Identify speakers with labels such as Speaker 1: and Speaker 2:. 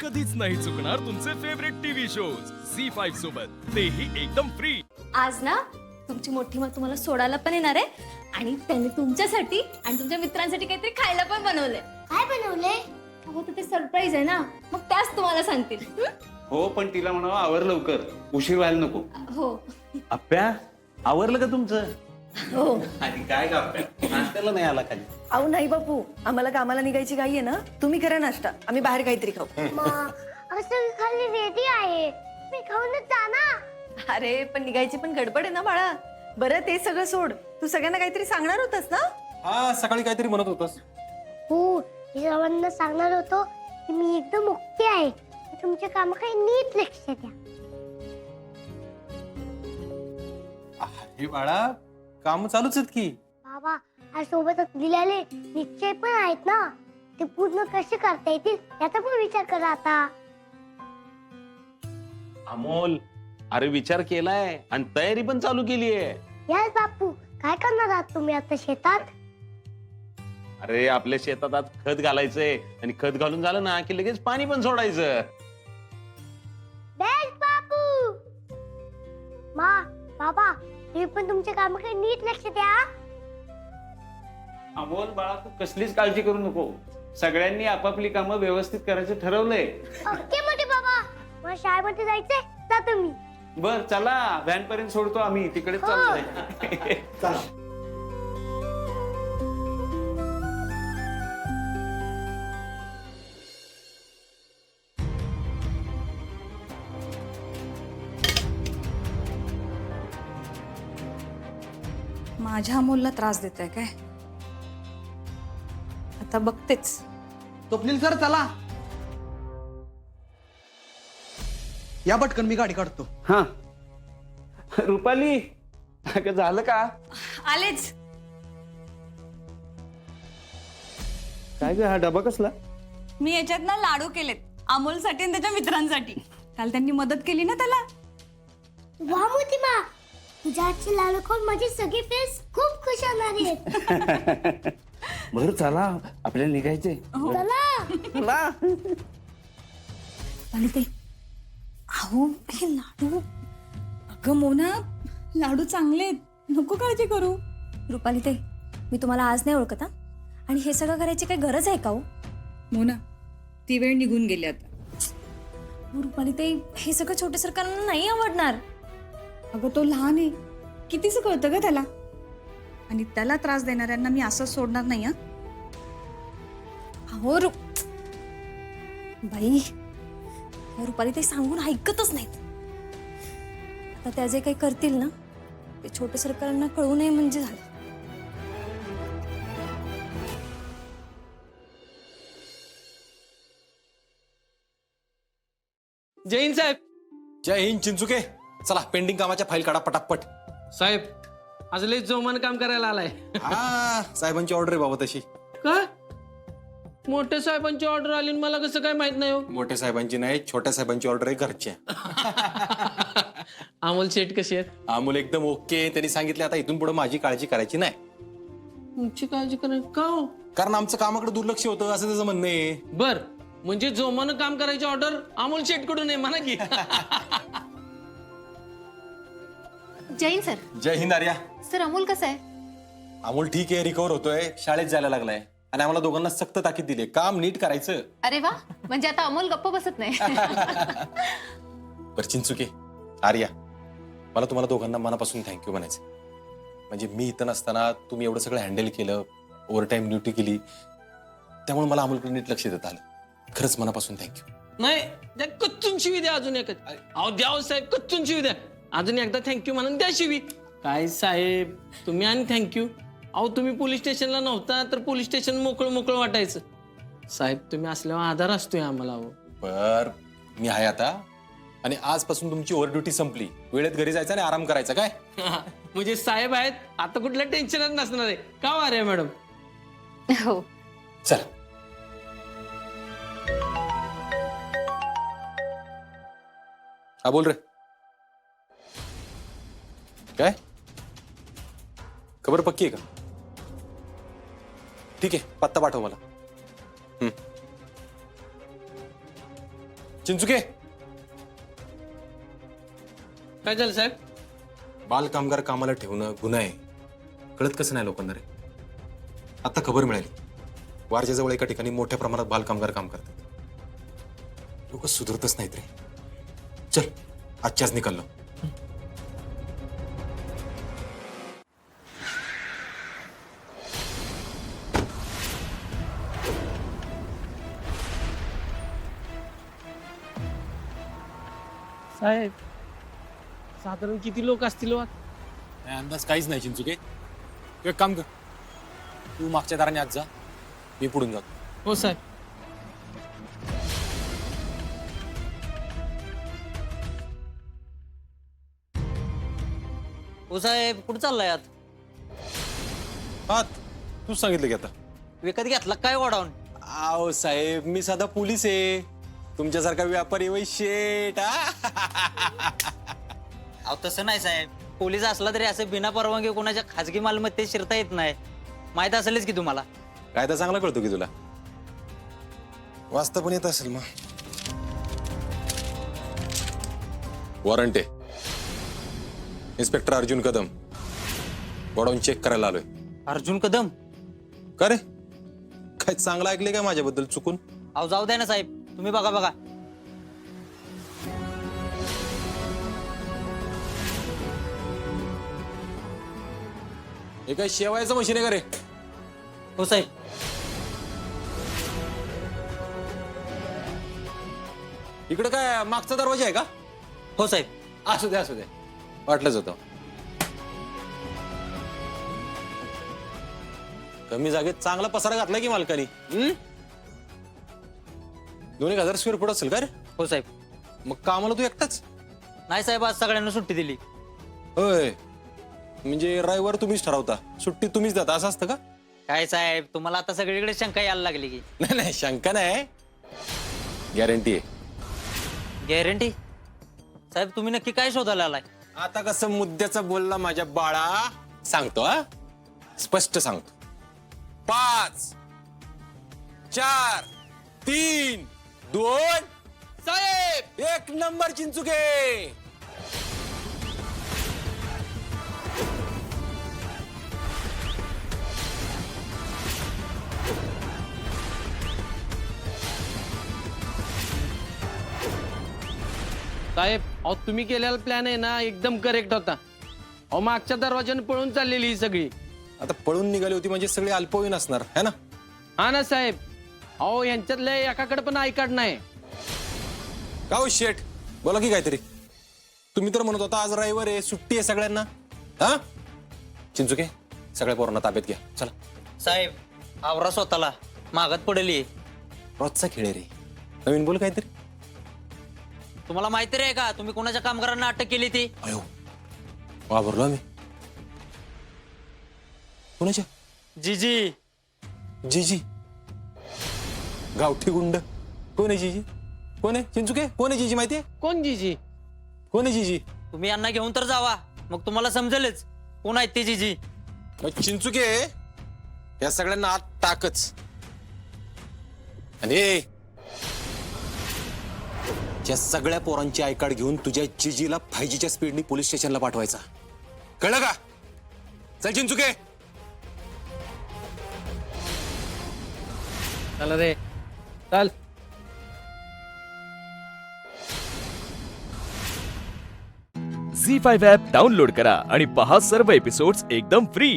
Speaker 1: कधीच नाही चुकणार तुमचे फेवरेट टीव्ही शोज झी5 सोबत, तेही एकदम फ्री।
Speaker 2: आज ना तुमची मोठी माँ तुम्हाला सोडायला पण येणार आहे आणि त्यांनी तुमच्यासाठी आणि तुमच्या मित्रांसाठी काहीतरी खायला पण बनवलंय।
Speaker 3: काय बनवले?
Speaker 2: अहो तर ते सरप्राईज आहे ना, मग त्याच तुम्हाला सांगतील।
Speaker 4: हो, पण तिला म्हणावं आवर लवकर, उशीर व्हायला नको।
Speaker 2: हो
Speaker 4: आप्या, आवरलं का तुमचं?
Speaker 2: हो
Speaker 4: आणि काय का आप्या, नाश्त्याला नाही आला खाली?
Speaker 5: अहो नाही बापू, आम्हाला कामाला निघायची घाई आहे ना, तुम्ही करा नाश्ता, आम्ही बाहेर काहीतरी खाऊ।
Speaker 3: असं खाली रेडी आहे, मी खाऊनच जा ना।
Speaker 5: अरे पण निघायची पण गडबड आहे ना बाळा। बरं ते सगळं सोड, तू सगळ्यांना काहीतरी सांगणार होतास ना?
Speaker 6: हा, सकाळी काहीतरी म्हणत होतास।
Speaker 3: हो, मी सर्वांना सांगणार होतो की मी एकदम ओके आहे, तुमच्या कामाकडे नीट लक्ष द्या।
Speaker 6: हे बाळा, काम चालूच आहेत की।
Speaker 3: बाबा, आज सोबतच दिलेले निश्चय पण आहेत ना, ते पूर्ण कसे करता येतील याचा पण विचार करा आता।
Speaker 4: अमोल, अरे विचार केलाय आणि तयारी पण चालू केली आहे।
Speaker 3: यार बापू, काय करणार आहात तुम्ही आता शेतात?
Speaker 4: अरे आपल्या शेतात आज खत घालायचंय आणि खत घालून झालं ना की लगेच पाणी पण सोडायचं।
Speaker 3: बेस्ट बापू। मा, बाबा, तुम्ही पण तुमच्या कामाकडे नीट लक्ष द्या।
Speaker 4: अमोल बाळा, तू कसलीच काळजी करू नको, सगळ्यांनी आपापली कामं व्यवस्थित करायचं ठरवलंय।
Speaker 3: ओके मोठे बाबा, मला शाळेमध्ये जायचंय, जा तुम्ही।
Speaker 4: बर चला, व्हॅन पर्यंत सोडतो आम्ही, तिकडे चाललोय।
Speaker 7: माझ्या अमोलला त्रास देत आहे काय? आता बघतेच।
Speaker 8: स्वप्नील सर चला, या पटकन मी गाडी काढतो।
Speaker 4: हा, रुपाली, अगं झालं का?
Speaker 7: आलेच।
Speaker 4: काय ग, हा डबा कसला?
Speaker 7: मी याच्यात ना लाडू केलेत अमोलसाठी आणि त्याच्या मित्रांसाठी। काल त्यांनी मदत केली ना त्याला।
Speaker 3: वा मोठी मा, तुझ्या आजचे लाडू खाऊन माझे सगळे फ्रेंड्स खूप खुश होणार आहेत।
Speaker 4: बर चला, आपल्याला निघायचंय।
Speaker 3: चला।
Speaker 7: आणि ते अहो हे लाडू, अगं मोना, लाडू चांगले आहेत, नको काळजी करू।
Speaker 2: रुपाली ताई, मी तुम्हाला आज नाही ओळखत हा, आणि हे सगळं करायची काही गरज आहे का हो?
Speaker 7: मोना, ती वेळ निघून गेली आता।
Speaker 2: हो, रुपाली ताई, हे सगळं छोटे सरकारला नाही आवडणार।
Speaker 7: अगं तो लहान आहे, कितीच कळतं ग त्याला, आणि त्याला त्रास देणाऱ्यांना मी असंच सोडणार नाही हा।
Speaker 2: हो बाई, रुपाली ताई सांगून ऐकतच नाहीत। आता त्या जे काही करतील ना, ते छोटे सरकारांना कळू नये म्हणजे झालं।
Speaker 9: जय हिंद साहेब।
Speaker 6: जय हिंद चिंचुके, चला पेंडिंग कामाच्या फाईल काढा पटापट।
Speaker 9: साहेब, आज लय जोमान काम करायला आलाय।
Speaker 6: हा, साहेबांची ऑर्डर आहे बाबा तशी।
Speaker 9: का? मोठ्या साहेबांची ऑर्डर आली आणि मला कसं काय माहित नाही हो?
Speaker 6: मोठ्या साहेबांची नाही, छोट्या साहेबांची ऑर्डर आहे घरच्या।
Speaker 9: अमोल शेठ कशी आहेत?
Speaker 6: अमोल एकदम ओके, त्यांनी सांगितले आता इथून पुढे माझी काळजी करायची नाही,
Speaker 9: तुमची काळजी करा का हो?
Speaker 6: कारण आमचं कामाकडे दुर्लक्ष होतं असं त्याचं म्हणणं आहे।
Speaker 9: बर, म्हणजे जोमानं काम करायची ऑर्डर अमोल शेठ कडून आहे म्हणा की।
Speaker 2: जैन सर,
Speaker 6: जय हिंद आर्या।
Speaker 2: सर अमोल कसा आहे?
Speaker 6: अमोल ठीक आहे, रिकवर होतोय, शाळेत जायला लागलाय आणि आम्हाला दोघांना सक्त ताकीद दिली, काम नीट करायचं।
Speaker 2: अरे वा, म्हणजे आता अमोल गप्प बसत नाही।
Speaker 6: पर चिंचुके, आर्या, मला तुम्हाला दोघांना मनापासून थँक्यू म्हणायचं। म्हणजे मी इथं नसताना तुम्ही एवढं सगळं हँडल केलं, ओव्हरटाईम ड्युटी केली, त्यामुळे मला अमोलकडे नीट लक्ष देता आलं। खरंच मनापासून थँक्यू।
Speaker 9: नाही, त्या कच्चून शिवी द्या अजून एकच। अहो द्या हो साहेब, कच्चून शिवी द्या अजून एकदा, थँक्यू म्हणून द्या शिवी। काय साहेब, तुम्ही आणि थँक्यू? अहो तुम्ही पोलीस स्टेशनला नव्हता तर पोलीस स्टेशन मोकळं मोकळं वाटायचं। साहेब तुम्ही असल्यावर आधार असतोय आम्हाला। अहो
Speaker 6: बर, मी आहे आता, आणि आजपासून तुमची ओव्हर ड्युटी संपली, वेळेत घरी जायचं आणि आराम करायचा काय?
Speaker 9: म्हणजे साहेब आहेत आता, कुठलं टेन्शनच नसणार आहे का अरे मॅडम?
Speaker 2: हो
Speaker 6: चल। हा बोल रे, काय खबर पक्की आहे का? ठीक आहे, पत्ता पाठव मला। चिंचुके,
Speaker 9: काय झालं साहेब?
Speaker 6: बाल कामगार कामाला ठेवणं गुन्हा आहे, कळत कसं नाही लोकांना रे? आता खबर मिळाली, वारच्या जवळ एका ठिकाणी मोठ्या प्रमाणात बाल कामगार काम करतात. लोक सुधरतच नाहीत रे. चल आजच्याच निकाल.
Speaker 9: साहेब साधारण किती लोक असतील हो?
Speaker 6: अंदाज काहीच नाही चिंचुके. तू एक काम कर, तू मागच्या दाराने आज जा, मी पुढून जातो.
Speaker 9: हो साहेब.
Speaker 10: हो साहेब, कुठं चाललाय आत?
Speaker 6: हा तूच सांगितलं की आता.
Speaker 10: विकत घेतला काय वडावून?
Speaker 6: आओ साहेब, मी साधा पोलीस आहे, तुमच्यासारखा व्यापारी वै शेट.
Speaker 10: अहो तसं नाही साहेब, पोलीस असला तरी असं बिना परवानगी कोणाच्या खाजगी मालमत्तेत शिरता येत नाही, माहित असेलच की तुम्हाला.
Speaker 6: काय तर चांगला कळतो की तुला, वाचता पण येत असेल. मग वॉरंट आहे. Inspector Arjun Kadam, godown check करायला आलोय.
Speaker 10: अर्जुन कदम?
Speaker 6: का रे, काय चांगलं ऐकले का माझ्याबद्दल चुकून?
Speaker 10: अहो जाऊ द्या ना साहेब, तुम्ही बघा बघा.
Speaker 6: हे काय शेवायचं मशीन आहे का रे?
Speaker 10: हो साहेब.
Speaker 6: इकडे काय मागचा दरवाजा आहे का?
Speaker 10: हो साहेब.
Speaker 6: असू द्या असू द्या, वाटलंच होतं. कमी जागेत चांगला पसारा घातला की मालकानी. 2,000 स्क्वेअर फूट असेल का रे?
Speaker 10: हो साहेब.
Speaker 6: मग कामाला तू एकटाच?
Speaker 10: नाही साहेब, आज सगळ्यांना सुट्टी दिली.
Speaker 6: होय, म्हणजे रविवार तुम्हीच ठरवता, सुट्टी तुम्हीच देता, असं असतं का?
Speaker 10: काय साहेब, तुम्हाला आता सगळीकडे शंका यायला लागली की?
Speaker 6: नाही नाही, शंका नाही, गॅरंटी आहे.
Speaker 10: गॅरंटी? साहेब तुम्ही नक्की काय शोधायला आलाय?
Speaker 6: आता कसं मुद्द्याचं बोलला माझ्या बाळा, सांगतो हा, स्पष्ट सांगतो. 5 4 3 2 साहेब, 1 नंबर चिंचुके.
Speaker 9: साहेब अहो तुम्ही केलेला प्लॅन आहे ना एकदम करेक्ट होता. अहो मागच्या दरवाजाने पळून चाललेली ही सगळी.
Speaker 6: आता पळून निघाली होती म्हणजे सगळे अल्पवयीन असणार है ना?
Speaker 9: हा ना साहेब. अहो यांच्यातल्या एकाकडे पण आय कार्ड नाही.
Speaker 6: का हो शेठ, बोला की काहीतरी. तुम्ही तर म्हणत होता आज रविवार आहे, सुट्टी आहे सगळ्यांना. हा चिंचुके, सगळ्या पोरांना ताब्यात घ्या, चला.
Speaker 10: साहेब आवरा स्वतःला, मागत पडली.
Speaker 6: रोजचा खेळ आहे रे, नवीन बोल काहीतरी.
Speaker 10: तुम्हाला माहिती आहे का तुम्ही कोणाच्या कामगारांना अटक केली ती?
Speaker 6: अयो वावरलो आम्ही. कोणाच्या?
Speaker 10: जीजी.
Speaker 6: जीजी? गावठी गुंड? कोण आहे जीजी? कोण आहे चिंचुके? कोण आहे जीजी? माहितीये
Speaker 9: कोण जीजी?
Speaker 6: कोण आहे जीजी?
Speaker 10: तुम्ही यांना घेऊन तर जावा, मग तुम्हाला समजेलच कोण आहेत ते जीजी.
Speaker 6: चिंचुके, या सगळ्यांना आत टाकच. आणि या सगळ्या पोरांची आय कार्ड घेऊन तुझ्या जीजीला 5Gच्या स्पीडनी पोलीस स्टेशनला पाठवायचा, कळलं का? चल चिंचुके.
Speaker 9: चला रे चल.
Speaker 1: झी5 ॲप डाउनलोड करा आणि पहा सर्व एपिसोड्स एकदम फ्री.